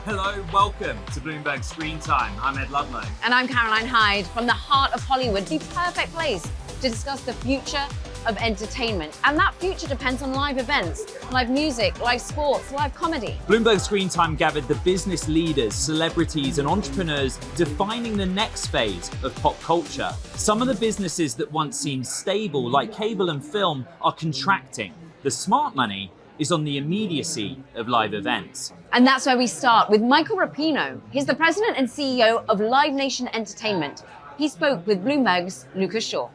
Hello, welcome to Bloomberg Screentime. I'm Ed Ludlow. And I'm Caroline Hyde. From the heart of Hollywood, the perfect place to discuss the future of entertainment. And that future depends on live events, live music, live sports, live comedy. Bloomberg Screentime gathered the business leaders, celebrities, and entrepreneurs defining the next phase of pop culture. Some of the businesses that once seemed stable, like cable and film, are contracting. The smart money is on the immediacy of live events. And that's where we start with Michael Rapino. He's the president and CEO of Live Nation Entertainment. He spoke with Bloomberg's Lucas Shaw.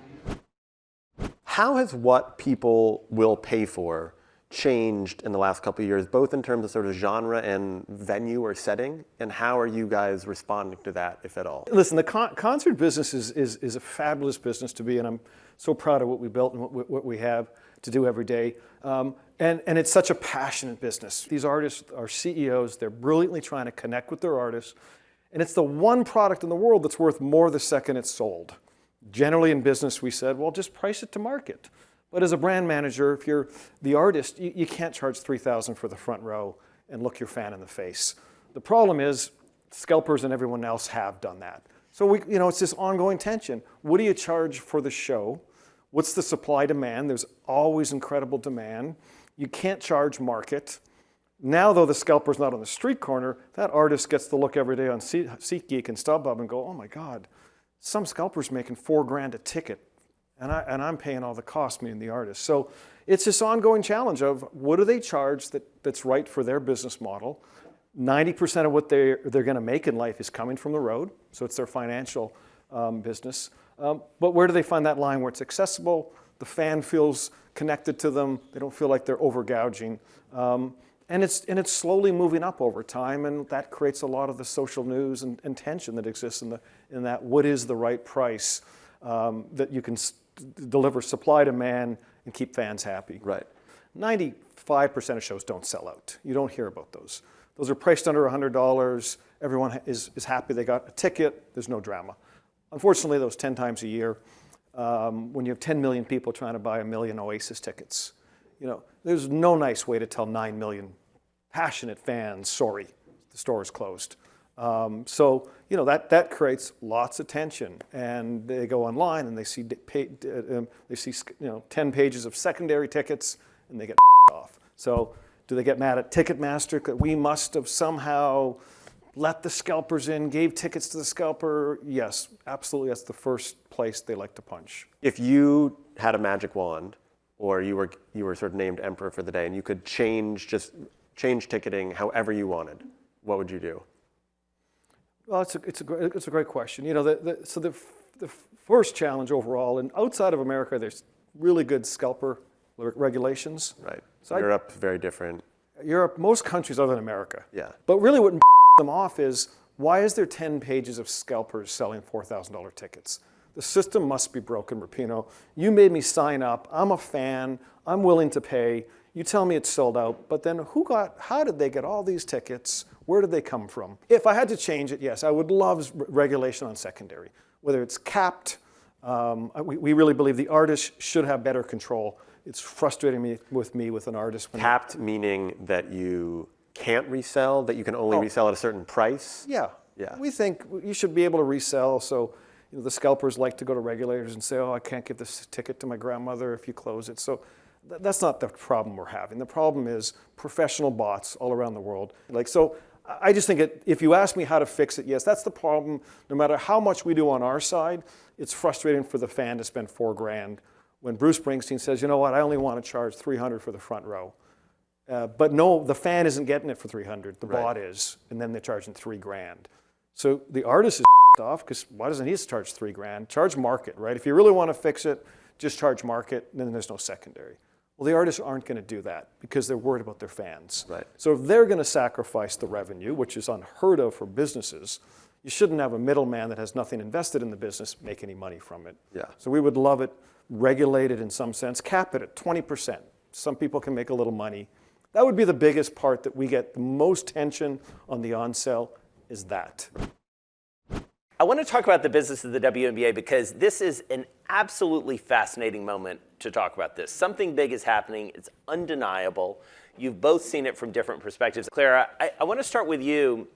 How has what people will pay for changed in the last couple of years, both in terms of sort of genre and venue or setting? And how are you guys responding to that, if at all? Listen, the concert business is a fabulous business to be in. I'm so proud of what we built and what we have to do every day. And it's such a passionate business. These artists are CEOs. They're brilliantly trying to connect with their artists. And it's the one product in the world that's worth more the second it's sold. Generally in business, we said, well, just price it to market. But as a brand manager, if you're the artist, you can't charge $3,000 for the front row and look your fan in the face. The problem is scalpers and everyone else have done that. So it's this ongoing tension. What do you charge for the show? What's the supply demand? There's always incredible demand. You can't charge market. Now, though, the scalper's not on the street corner, that artist gets to look every day on SeatGeek and StubHub and go, oh my God, some scalper's making $4,000 a ticket, and I'm paying all the cost, me and the artist. So it's this ongoing challenge of what do they charge that's right for their business model. 90% of what they're going to make in life is coming from the road, so it's their financial business. But where do they find that line where it's accessible, the fan feels connected to them, they don't feel like they're overgouging, and it's slowly moving up over time, and that creates a lot of the social news and tension that exists in that what is the right price that you can deliver supply demand and keep fans happy. Right. 95% of shows don't sell out. You don't hear about those. Those are priced under $100. Everyone is happy they got a ticket. There's no drama. Unfortunately, those 10 times a year, when you have 10 million people trying to buy 1 million Oasis tickets, there's no nice way to tell 9 million passionate fans, sorry, the store is closed. So that creates lots of tension, and they go online and they see 10 pages of secondary tickets, and they get off. So do they get mad at Ticketmaster that we must have somehow let the scalpers in, gave tickets to the scalper? Yes, absolutely. That's the first place they like to punch. If you had a magic wand, or you were sort of named emperor for the day, and you could change ticketing however you wanted, what would you do? Well, it's a great question. So the first challenge overall, and outside of America, there's really good scalper regulations. Right. So Europe, very different. Europe, most countries other than America. Yeah. But really what them off is, why is there 10 pages of scalpers selling $4,000 tickets? The system must be broken, Rapino. You made me sign up. I'm a fan. I'm willing to pay. You tell me it's sold out, but then how did they get all these tickets? Where did they come from? If I had to change it, yes, I would love regulation on secondary, whether it's capped. We really believe the artist should have better control. It's frustrating with an artist. Capped meaning that you can't resell, that you can only resell at a certain price? Yeah. Yeah. We think you should be able to resell, so the scalpers like to go to regulators and say, oh, I can't give this ticket to my grandmother if you close it. So that's not the problem we're having. The problem is professional bots all around the world. So I just think if you ask me how to fix it, yes, that's the problem. No matter how much we do on our side, it's frustrating for the fan to spend $4,000 when Bruce Springsteen says, you know what, I only want to charge $300 for the front row. But no, the fan isn't getting it for $300. The bot is, and then they're charging $3,000. So the artist is off, because why doesn't he just charge $3,000? Charge market, right? If you really want to fix it, just charge market, and then there's no secondary. Well, the artists aren't going to do that because they're worried about their fans. Right. So if they're going to sacrifice the revenue, which is unheard of for businesses, you shouldn't have a middleman that has nothing invested in the business make any money from it. Yeah. So we would love it regulated in some sense, cap it at 20%. Some people can make a little money. That would be the biggest part that we get the most tension on the on-sale, is that. I want to talk about the business of the WNBA because this is an absolutely fascinating moment to talk about this. Something big is happening. It's undeniable. You've both seen it from different perspectives. Clara, I want to start with you.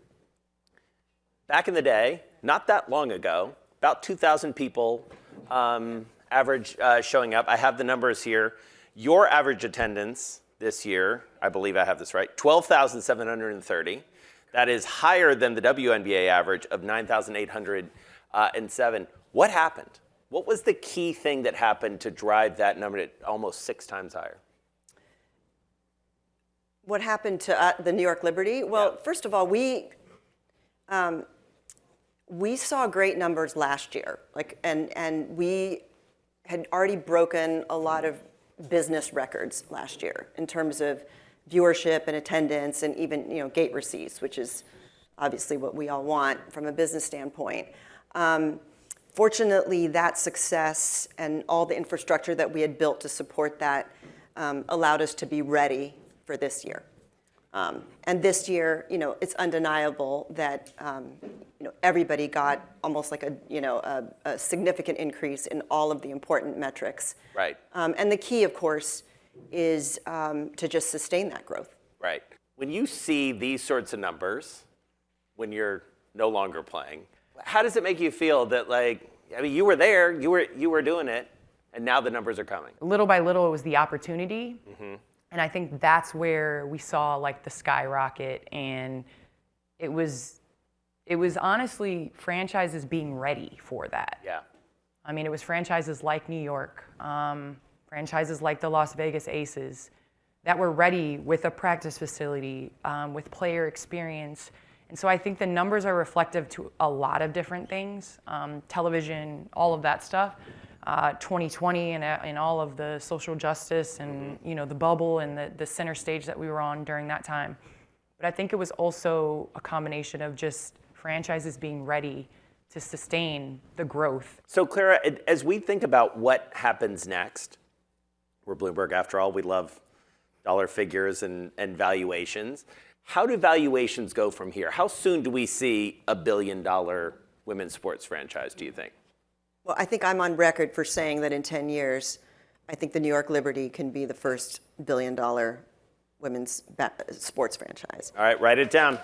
back in the day, not that long ago, about 2,000 people average showing up. I have the numbers here. Your average attendance this year, I believe I have this right, 12,730. That is higher than the WNBA average of 9,807. What happened? What was the key thing that happened to drive that number to almost 6 times higher? What happened to the New York Liberty? Well, first of all, we saw great numbers last year, and we had already broken a lot of business records last year in terms of viewership and attendance, and even gate receipts, which is obviously what we all want from a business standpoint. Fortunately, that success and all the infrastructure that we had built to support that allowed us to be ready for this year. And this year, it's undeniable that everybody got almost like a significant increase in all of the important metrics. Right. And the key, of course, is to just sustain that growth. Right. When you see these sorts of numbers, when you're no longer playing, how does it make you feel that, you were there, you were doing it, and now the numbers are coming? Little by little, it was the opportunity. Mm-hmm. And I think that's where we saw the skyrocket, and it was honestly franchises being ready for that. Yeah. I mean, it was franchises like New York, franchises like the Las Vegas Aces that were ready with a practice facility, with player experience. And so I think the numbers are reflective to a lot of different things, television, all of that stuff. 2020 and all of the social justice and the bubble and the center stage that we were on during that time. But I think it was also a combination of just franchises being ready to sustain the growth. So Clara, as we think about what happens next, we're Bloomberg after all, we love dollar figures and valuations. How do valuations go from here? How soon do we see a $1 billion women's sports franchise, do you think? Well, I think I'm on record for saying that in 10 years, I think the New York Liberty can be the first $1 billion women's sports franchise. All right, write it down.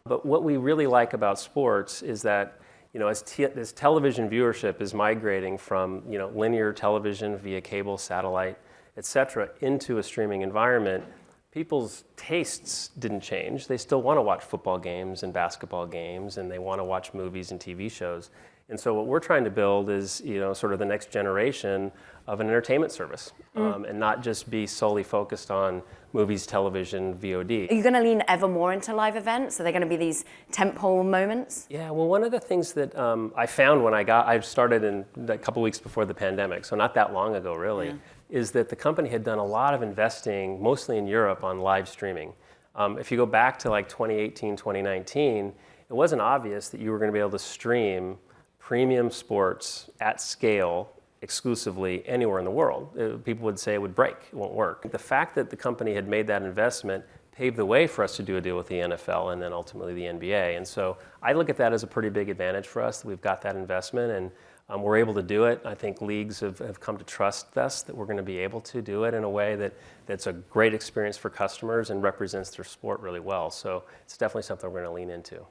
But what we really like about sports is that, as television viewership is migrating from, linear television via cable, satellite, et cetera, into a streaming environment, people's tastes didn't change. They still want to watch football games and basketball games, and they want to watch movies and TV shows. And so what we're trying to build is, sort of the next generation of an entertainment service, and not just be solely focused on movies, television, VOD. Are you going to lean ever more into live events? Are they going to be these tentpole moments? Yeah, well, one of the things that I found when I started in a couple weeks before the pandemic, so not that long ago really, is that the company had done a lot of investing, mostly in Europe, on live streaming. If you go back to 2018, 2019, it wasn't obvious that you were going to be able to stream premium sports at scale exclusively anywhere in the world. People would say it would break, it won't work. The fact that the company had made that investment paved the way for us to do a deal with the NFL and then ultimately the NBA. And so I look at that as a pretty big advantage for us that we've got that investment and we're able to do it. I think leagues have come to trust us that we're going to be able to do it in a way that's a great experience for customers and represents their sport really well. So it's definitely something we're going to lean into.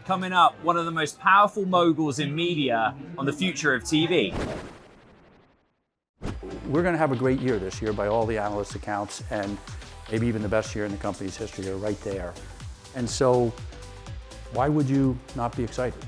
Coming up, one of the most powerful moguls in media on the future of TV. We're going to have a great year this year by all the analysts' accounts, and maybe even the best year in the company's history. They're right there. And so why would you not be excited?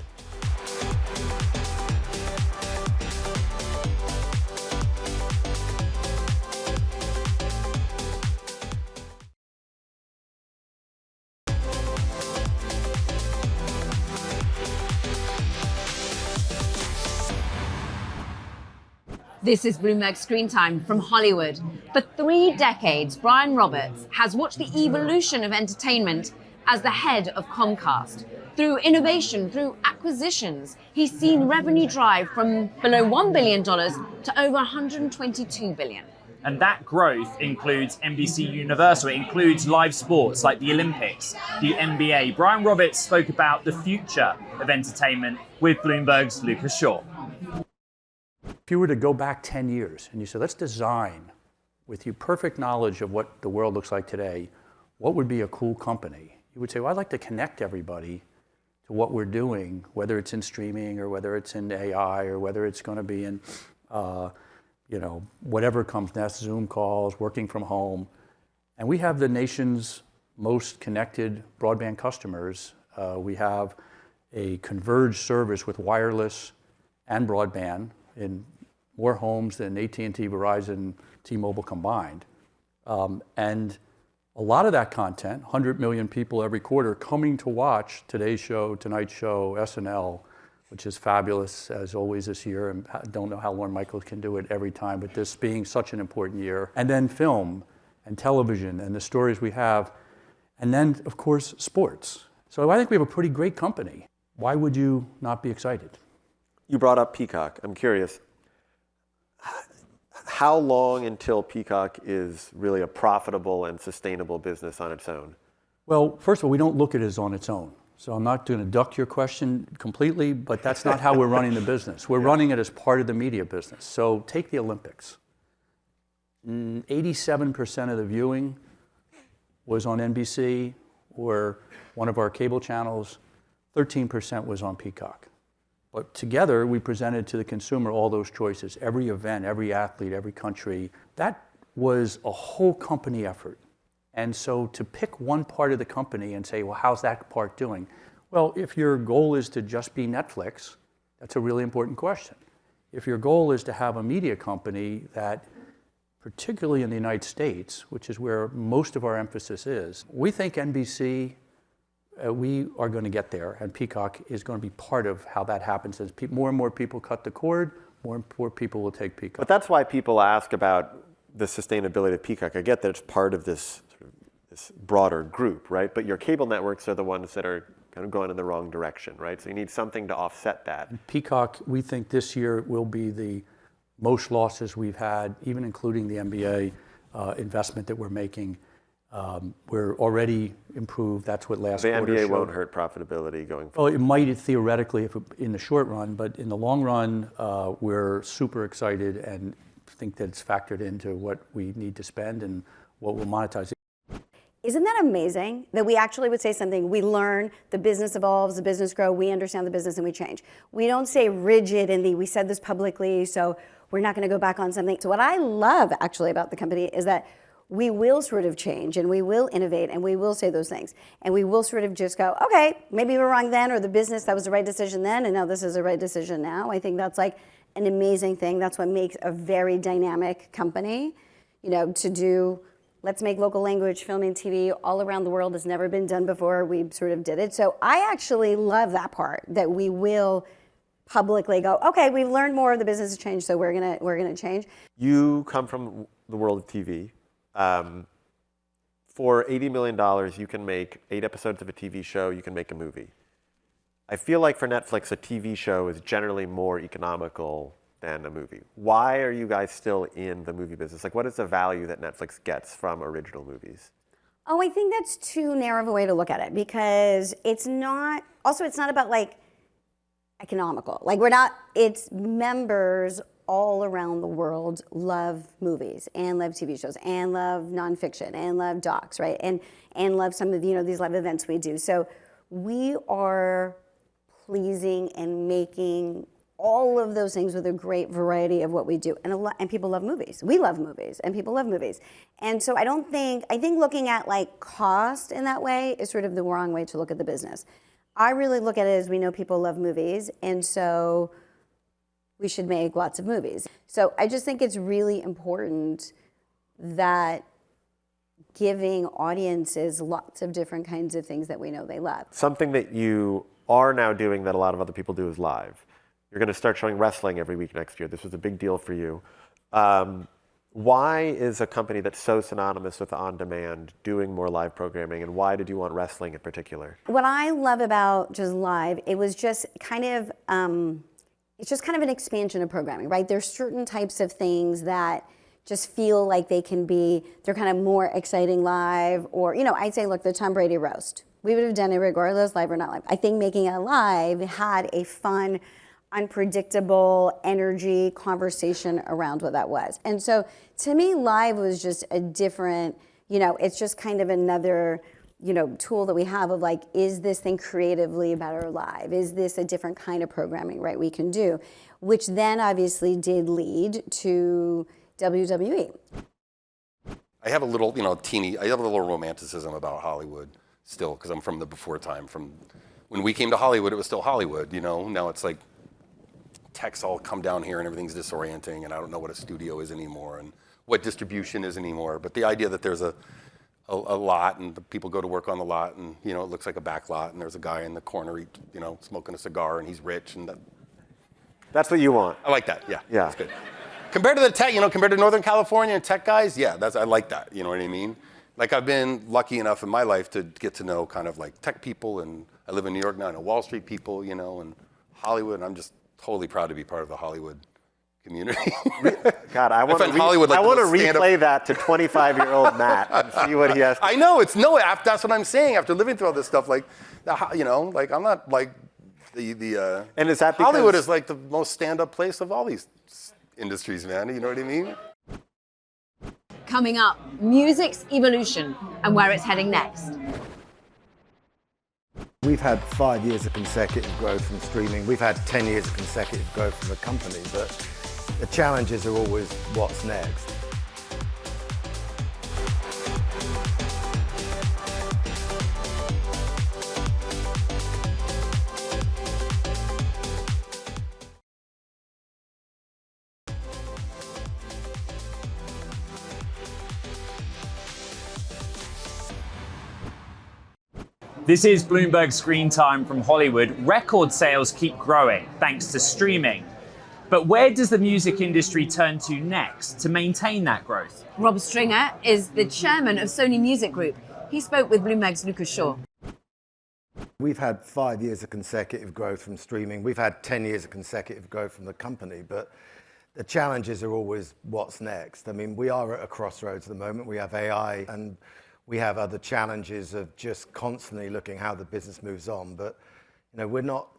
This is Bloomberg Screentime from Hollywood. For 3 decades, Brian Roberts has watched the evolution of entertainment as the head of Comcast. Through innovation, through acquisitions, he's seen revenue drive from below $1 billion to over $122 billion. And that growth includes NBC Universal. It includes live sports like the Olympics, the NBA. Brian Roberts spoke about the future of entertainment with Bloomberg's Lucas Shaw. If you were to go back 10 years and you said, let's design with your perfect knowledge of what the world looks like today, what would be a cool company? you would say, well, I'd like to connect everybody to what we're doing, whether it's in streaming or whether it's in AI or whether it's going to be in, whatever comes next, Zoom calls, working from home. And we have the nation's most connected broadband customers. We have a converged service with wireless and broadband in more homes than AT&T, Verizon, T-Mobile combined. And a lot of that content, 100 million people every quarter coming to watch Today's Show, Tonight's Show, SNL, which is fabulous as always this year. And I don't know how Lorne Michaels can do it every time, but this being such an important year. And then film and television and the stories we have. And then, of course, sports. So I think we have a pretty great company. Why would you not be excited? You brought up Peacock. I'm curious. How long until Peacock is really a profitable and sustainable business on its own? Well, first of all, we don't look at it as on its own. So I'm not going to duck your question completely, but that's not how we're running the business. We're running it as part of the media business. So take the Olympics. 87% of the viewing was on NBC or one of our cable channels. 13% was on Peacock. But together, we presented to the consumer all those choices, every event, every athlete, every country. That was a whole company effort. And so to pick one part of the company and say, well, how's that part doing? Well, if your goal is to just be Netflix, that's a really important question. If your goal is to have a media company that, particularly in the United States, which is where most of our emphasis is, we think NBC, we are going to get there, and Peacock is going to be part of how that happens. As more and more people cut the cord, more and more people will take Peacock. But that's why people ask about the sustainability of Peacock. I get that it's part of this broader group, right? But your cable networks are the ones that are kind of going in the wrong direction, right? So you need something to offset that. Peacock, we think this year will be the most losses we've had, even including the NBA investment that we're making. We're already improved. That's what last quarter showed. The NBA won't hurt profitability going forward. Well, it might theoretically in the short run, but in the long run, we're super excited and think that it's factored into what we need to spend and what we'll monetize. Isn't that amazing that we actually would say something, we learn, the business evolves, the business grows, we understand the business and we change. We don't say rigid in we said this publicly, so we're not going to go back on something. So what I love actually about the company is that we will sort of change and we will innovate and we will say those things. And we will sort of just go, okay, maybe we were wrong then, or the business, that was the right decision then, and now this is the right decision now. I think that's like an amazing thing. That's what makes a very dynamic company, to do, let's make local language, filming TV all around the world has never been done before. We sort of did it. So I actually love that part, that we will publicly go, okay, we've learned more, the business has changed, so we're gonna change. You come from the world of TV. For $80 million, you can make 8 episodes of a TV show, you can make a movie. I feel like for Netflix, a TV show is generally more economical than a movie. Why are you guys still in the movie business? Like, what is the value that Netflix gets from original movies? Oh, I think that's too narrow of a way to look at it, because it's not about like economical. Like it's members all around the world love movies and love TV shows and love nonfiction and love docs, right? And love some of these live events we do. So we are pleasing and making all of those things with a great variety of what we do. And people love movies. We love movies and people love movies. And so I think looking at like cost in that way is sort of the wrong way to look at the business. I really look at it as we know people love movies, and so we should make lots of movies. So I just think it's really important that giving audiences lots of different kinds of things that we know they love. Something that you are now doing that a lot of other people do is live. You're going to start showing wrestling every week next year. This was a big deal for you. Why is a company that's so synonymous with on-demand doing more live programming, and why did you want wrestling in particular? What I love about just live, it was just kind of, it's just kind of an expansion of programming, right? There's certain types of things that just feel like they're kind of more exciting live, or, I'd say, look, the Tom Brady roast. We would have done it regardless, live or not live. I think making it live had a fun, unpredictable energy conversation around what that was. And so to me, live was just a different, it's just kind of another, tool that we have of like, is this thing creatively better live? Is this a different kind of programming, right, we can do? Which then obviously did lead to WWE. I have a little, I have a little romanticism about Hollywood still, because I'm from the before time. From when we came to Hollywood, it was still Hollywood, Now it's like tech's all come down here and everything's disorienting, and I don't know what a studio is anymore and what distribution is anymore. But the idea that there's a lot and the people go to work on the lot and, it looks like a back lot and there's a guy in the corner, smoking a cigar and he's rich and That's what you want. I like that, yeah. Yeah. That's good. Compared to the tech, compared to Northern California and tech guys, yeah, I like that, you know what I mean? Like I've been lucky enough in my life to get to know kind of like tech people, and I live in New York now, I know Wall Street people, and Hollywood, and I'm just totally proud to be part of the Hollywood community. God, I want to replay that to 25-year-old Matt and see what he has to I know, that's what I'm saying, after living through all this stuff, like, like I'm not like the and is that because Hollywood is like the most stand-up place of all these industries, man, you know what I mean? Coming up, music's evolution and where it's heading next. We've had 5 years of consecutive growth from streaming. We've had 10 years of consecutive growth from the company, but the challenges are always what's next. This is Bloomberg Screentime from Hollywood. Record sales keep growing thanks to streaming. But where does the music industry turn to next to maintain that growth? Rob Stringer is the chairman of Sony Music Group. He spoke with Bloomberg's Lucas Shaw. We've had 5 years of consecutive growth from streaming. We've had 10 years of consecutive growth from the company, but the challenges are always what's next. I mean, we are at a crossroads at the moment. We have AI and we have other challenges of just constantly looking how the business moves on. But, we're not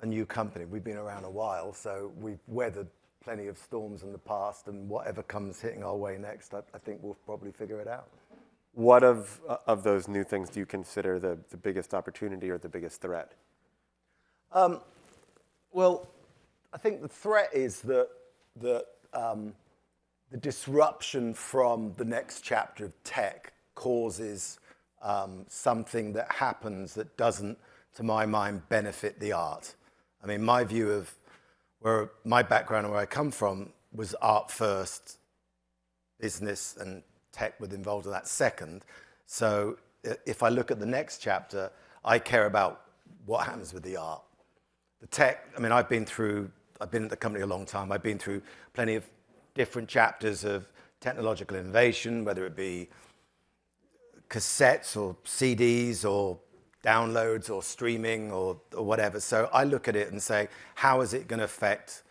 a new company. We've been around a while, so we've weathered plenty of storms in the past, and whatever comes hitting our way next, I think we'll probably figure it out. What of those new things do you consider the biggest opportunity or the biggest threat? Well, I think the threat is that the disruption from the next chapter of tech causes something that happens that doesn't, to my mind, benefit the art. I mean, my view of where my background and where I come from was art first, business and tech was involved in that second. So if I look at the next chapter, I care about what happens with the art. The tech, I mean, I've been at the company a long time. I've been through plenty of different chapters of technological innovation, whether it be cassettes or CDs or downloads or streaming or whatever. So I look at it and say, how is it going to affect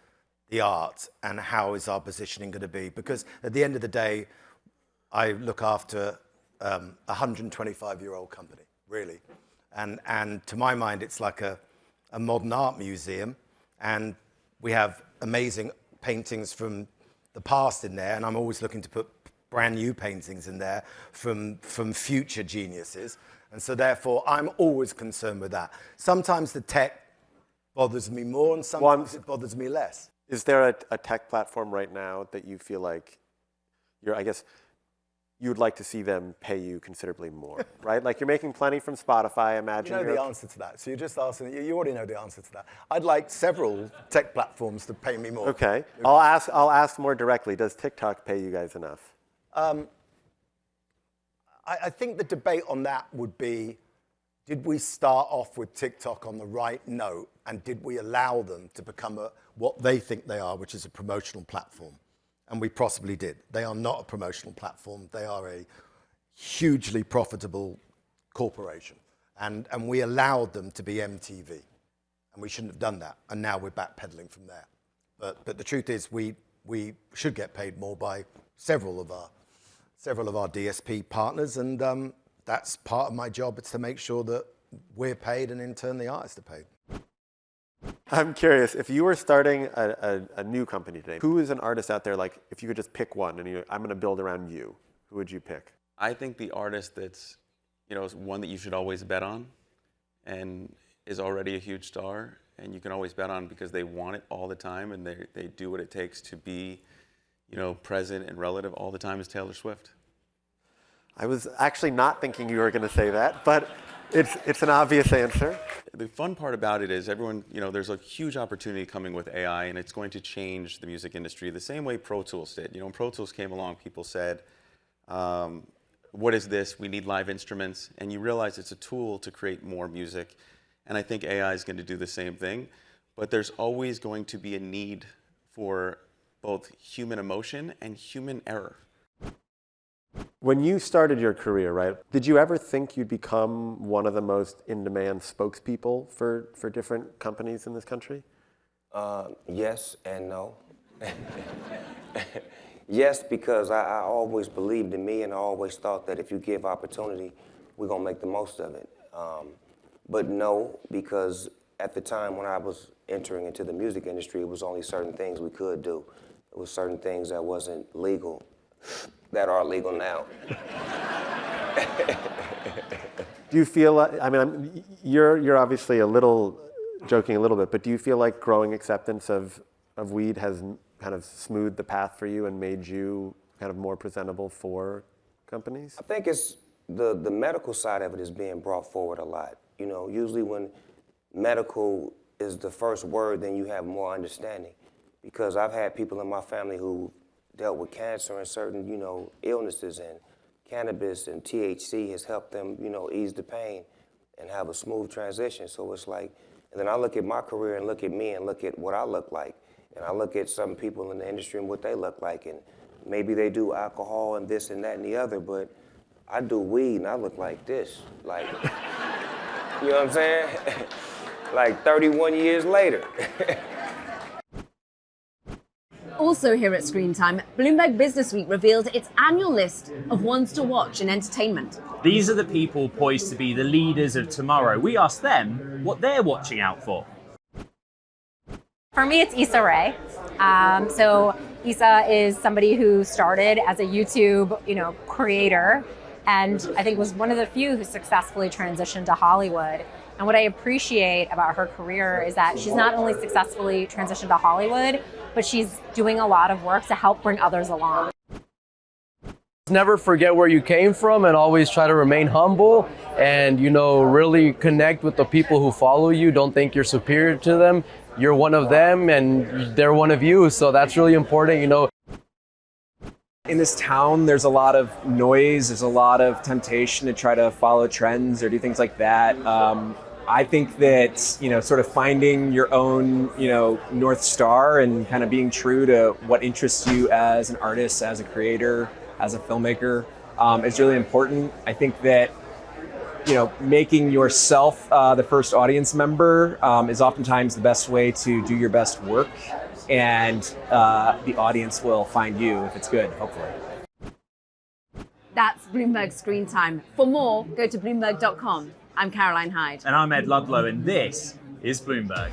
the art and how is our positioning going to be? Because at the end of the day, I look after a 125-year-old company, really. And to my mind, it's like a modern art museum. And we have amazing paintings from the past in there. And I'm always looking to put brand new paintings in there from future geniuses. And so therefore, I'm always concerned with that. Sometimes the tech bothers me more and sometimes it bothers me less. Is there a tech platform right now that you feel like you'd like to see them pay you considerably more, right? Like you're making plenty from Spotify, I imagine. You know the answer to that. So you're just asking, you already know the answer to that. I'd like several tech platforms to pay me more. Okay, I'll ask more directly. Does TikTok pay you guys enough? I think the debate on that would be, did we start off with TikTok on the right note, and did we allow them to become what they think they are, which is a promotional platform? And we possibly did. They are not a promotional platform. They are a hugely profitable corporation. And we allowed them to be MTV. And we shouldn't have done that. And now we're backpedaling from there. But the truth is we should get paid more by several of our DSP partners. And that's part of my job. It's to make sure that we're paid and in turn the artists are paid. I'm curious, if you were starting a new company today, who is an artist out there, like, if you could just pick one and I'm going to build around you, who would you pick? I think the artist that's is one that you should always bet on and is already a huge star, and you can always bet on because they want it all the time and they do what it takes to be, present and relative all the time, is Taylor Swift. I was actually not thinking you were going to say that, but it's an obvious answer. The fun part about it is everyone, there's a huge opportunity coming with AI, and it's going to change the music industry the same way Pro Tools did. When Pro Tools came along, people said, what is this? We need live instruments. And you realize it's a tool to create more music. And I think AI is going to do the same thing. But there's always going to be a need for both human emotion and human error. When you started your career, right, did you ever think you'd become one of the most in-demand spokespeople for different companies in this country? Yes and no. Yes, because I always believed in me, and I always thought that if you give opportunity, we're going to make the most of it. But no, because at the time when I was entering into the music industry, it was only certain things we could do. It was certain things that wasn't legal that are legal now. Do you feel like, you're obviously joking a little bit, but do you feel like growing acceptance of weed has kind of smoothed the path for you and made you kind of more presentable for companies? I think it's the medical side of it is being brought forward a lot. Usually when medical is the first word, then you have more understanding. Because I've had people in my family who dealt with cancer and certain, illnesses, and cannabis and THC has helped them, ease the pain and have a smooth transition. So it's like, and then I look at my career and look at me and look at what I look like. And I look at some people in the industry and what they look like. And maybe they do alcohol and this and that and the other, but I do weed and I look like this. Like, you know what I'm saying? Like 31 years later. Also here at Screentime, Bloomberg Businessweek revealed its annual list of ones to watch in entertainment. These are the people poised to be the leaders of tomorrow. We asked them what they're watching out for. For me, it's Issa Rae. So Issa is somebody who started as a YouTube, creator, and I think was one of the few who successfully transitioned to Hollywood. And what I appreciate about her career is that she's not only successfully transitioned to Hollywood, but she's doing a lot of work to help bring others along. Never forget where you came from and always try to remain humble and, really connect with the people who follow you. Don't think you're superior to them. You're one of them and they're one of you. So that's really important, In this town, there's a lot of noise. There's a lot of temptation to try to follow trends or do things like that. I think that, sort of finding your own, North Star and kind of being true to what interests you as an artist, as a creator, as a filmmaker is really important. I think that, making yourself the first audience member is oftentimes the best way to do your best work. And the audience will find you if it's good, hopefully. That's Bloomberg Screentime. For more, go to Bloomberg.com. I'm Caroline Hyde. And I'm Ed Ludlow, and this is Bloomberg.